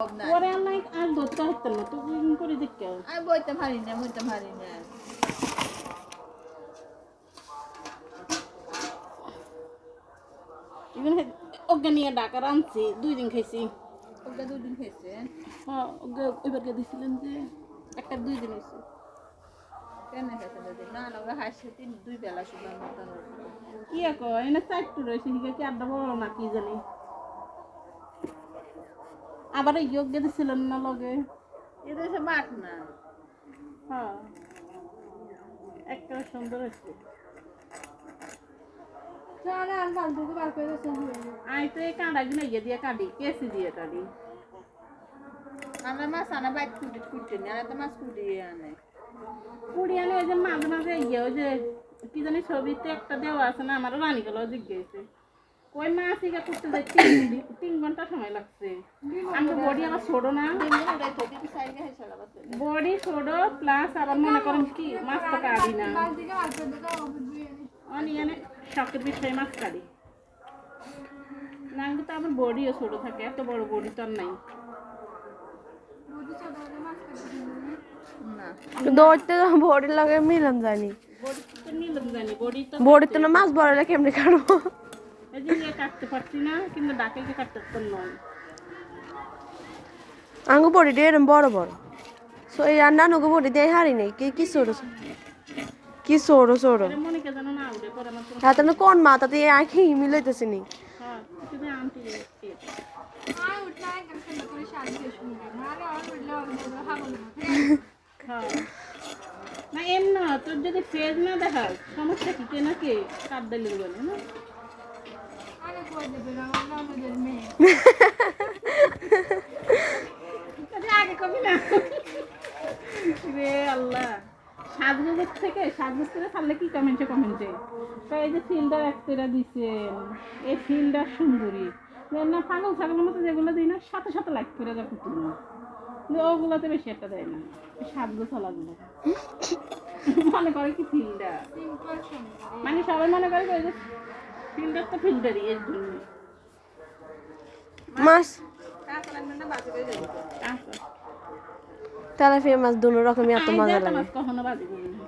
ওরে আল্লাহ আর ধরতে হতো না তো করে দেখতে আমি বইতে পারি না ওকে নিয়ে ডাকার আনছি 2 দিন খাইছি ওকে 2 দিন খাইছে হ্যাঁ ওকে ওইবারকে দিছিলেন যে একটা 2 দিন হয়েছে কেন খাইছে 2 দিন না ওকে হাসছে 2 বেলা শুধু মতন কি কয় এনে চারটু রয়েছে হিগে কি আড্ডা বড় না কি জানি আবার যোগ্য দিছিলেন না লগে এটা সে মাঠ না হ্যাঁ একটা সুন্দর হয়েছে চলে আর বালতিতে বার করে আই তো এই কাঁড়াগুলো ইয়ে দিয়ে কাটি কেসি দিয়ে কাটি আমরা মাছ আনা বাইক কুটি না তো মাছ কুটিয়ে আনে কুড়ি আনে ওই যে মাঝে মাঝে ইয়ে ওই যে কি জানি ছবিতে একটা দেওয়া আছে না আমারও রানী গেল জিজ্ঞেসে ওই মাছ ইকা করতে যাই 3 ঘন্টা সময় লাগছে আমি বডি আবার ছোড়ো না বডি ছোড়ো প্লাস আবার মনে করেন কি মাছ তো কাটি না অনিয়নে শখের বিষয়ে মাছ কাটি না কিন্তু আমার বডিও ছোট থাকে এত বড় বডি তো আর নাই দৌড়তে বড়ি লাগে মিলন জানি বড়ি তো না মাছ বড় লাগে কেমনে কাটবো এই যে কাটতে পারছি না কিন্তু ডাকে কাটতে তো নয় আঙ্গু বড়ি দিয়ে এরম বড় বড় সো এই রান্না নগো বড়ি দিয়ে হারি নেই কি ছোট কি ছোট ছোট মনে কে জানো না উড়ে পরে আমার হাতে না কোন মাথা দিয়ে আঁখি মিলাইতেছে নি হ্যাঁ তুমি আনটি না এম না তোর যদি ফেজ না দেখাস সমস্যা কি কে নাকি কাট দিলে বলে না আগে কবি না রে আল্লাহ সাজগোজ থেকে ছাড়লে কি কমেন্টে তো এই যে ফিল্ডার একটা দিচ্ছেন এই ফিল্ডার সুন্দরী না পাগল ছাগলের মতো যেগুলো দিই না সাথে সাথে লাইক করে যা কুটুন ওগুলোতে বেশি একটা দেয় না সাজগো চলাগুলো মনে করে কি ফিল্ডার মানে সবাই মনে করে যে ফিল্ডার তো ফিল্ডারই এর জন্য মাছ তাহলে ফেমাস দুনো রকমই এত মজা লাগে কখনো বাজি করি না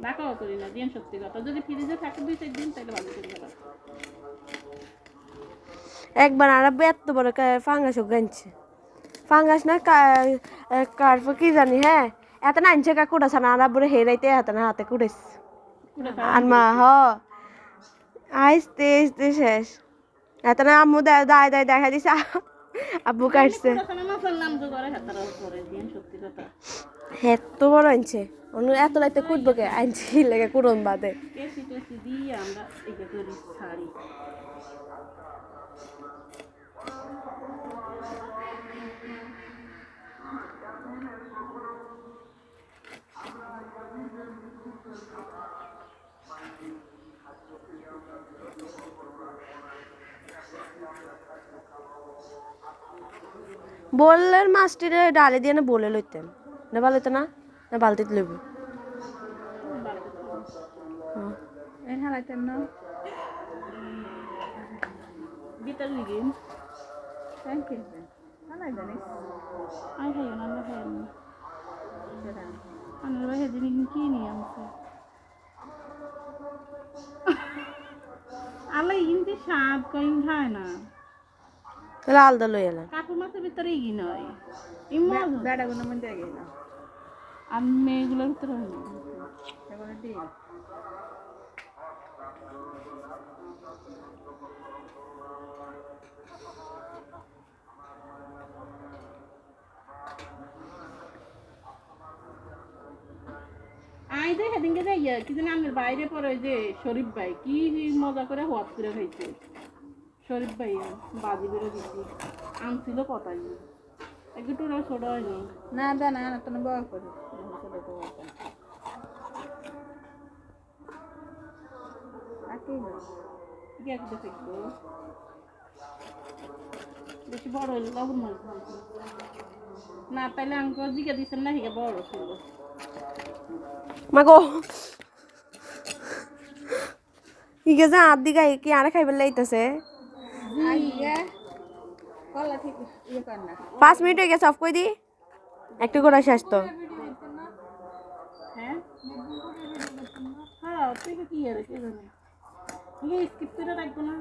ডাকাও করি না দিন সত্যি কথা যদি ফ্রিজে থাকে 2-4 দিন তাহলে বাজি করি না একবার আর এত বড় ফাঙ্গাস গানছে ফাঙ্গাস না কার্প কি জানি হ্যাঁ এত না আনছে কুড়াছ না আর বলে হেরাইতে এত না হাতে কুড়েছ আর মা আইসতে শেষ এত না আম্মু দায় দেখা দিছে আব্বু কাটছে এত বড় আনছে অন্য এত লাইতে কুটবো কে আনছি লেগে কুড়ন বাদে বললের মাছটিরে ডালে দিয়ে না বলে লইতেন না ভালো হইতো না না বালতিতে লইব হারাইতেন না বিতাল লিগিন থ্যাংক ইউ হারাই জানিস আই খাইও না আমরা খাইও না আমরা সেদিন কি নিয়ে আমছে আল্লাহ ইনতে স্বাদ কইন খায় না তাহলে আলাদা লই এলাম কাকু মাছের ভিতরে ই নয় বেড়াগুলোর মধ্যে গেল আর মেয়েগুলোর ভিতরে এবারে ডিম আই দেখ সেদিনকে যাই কি জানি আমার বাইরে পরে ওই যে শরীফ ভাই কি মজা করে হওয়াত করে খাইছে শরীফ ভাই বাজি করে দিচ্ছি আনছিল কথাই একটু ছোট হয়নি না দা না তো বড় করে বেশি বড় হইলে লবণ মাছ না তাইলে আমাকে জিজ্ঞা দিচ্ছেন না হিগে বড় ছিল মাগো ইগে যা আদি গাই কি আরে খাইবার লাইতাছে কলা ঠিক ইয়ে কর না 5 মিনিট হয়ে গেছে, অফ করে দি। একটু করে শেষ তো। হ্যাঁ হ্যাঁ তুই কি আর কে জানে স্কিপ করে রাখবো না